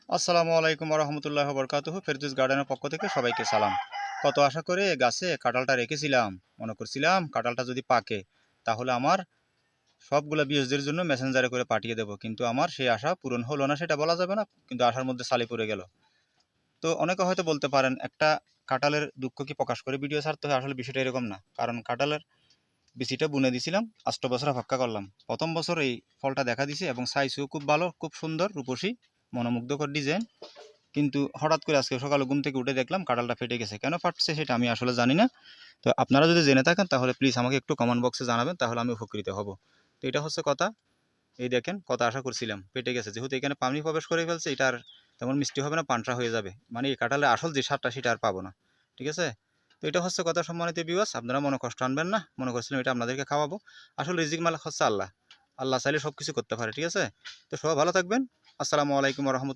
আসসালামু আলাইকুম রহমতুল্লাহ বরকাতুহু। ফেরদৌস গার্ডেনের পক্ষ থেকে সবাইকে সালাম। কত আশা করে গাছে কাঁঠালটা রেখেছিলাম, মনে করছিলাম কাঁঠালটা যদি পাকে তাহলে আমার সবগুলো বিএসদের জন্য মেসেঞ্জারে করে পাঠিয়ে দেবো, কিন্তু আমার সেই আশা পূরণ হলো না সেটা বলা যাবে না, কিন্তু আশার মধ্যে সালি পড়ে গেল। তো অনেকে হয়তো বলতে পারেন, একটা কাঁঠালের দুঃখ কি প্রকাশ করে ভিডিও ছাড়তে হয়? আসলে বিষয়টা এরকম না, কারণ কাঁঠালের বিচিটা বুনে দিছিলাম, 8 বছর অপেক্ষা করলাম, প্রথম বছর এই ফলটা দেখা দিছে এবং সাইজও খুব ভালো, খুব সুন্দর, রূপসী, মনোমুগ্ধকর ডিজাইন। কিন্তু হঠাৎ করে আজকে সকালে ঘুম থেকে উঠে দেখলাম কাঁঠালটা ফেটে গেছে। কেন ফাটছে সেটা আমি আসলে জানি না। তো আপনারা যদি জেনে থাকেন তাহলে প্লিজ আমাকে একটু কমেন্ট বক্সে জানাবেন, তাহলে আমি উপকৃত হব। তো এটা হচ্ছে কথা। এই দেখেন, কত আশা করছিলাম, ফেটে গেছে। যেহেতু এখানে পানি প্রবেশ করে ফেলছে, এটা আর তেমন মিষ্টি হবে না, পানসা হয়ে যাবে, মানে এই কাঁঠালের আসল যে স্বাদটা সেটা আর পাবো না। ঠিক আছে? তো এটা হচ্ছে কথা। সম্মানিত ভিউয়ার্স, আপনারা মনে কষ্ট আনবেন না, মনে করছিলাম এটা আপনাদেরকে খাওয়াবো। আসলে রিজিক মালিক হচ্ছে আল্লাহ। আল্লাহ চাইলে সব কিছু করতে পারে। ঠিক আছে? তো সবাই ভালো থাকবেন। আসসালামু আলাইকুম রহমতুল্লাহ।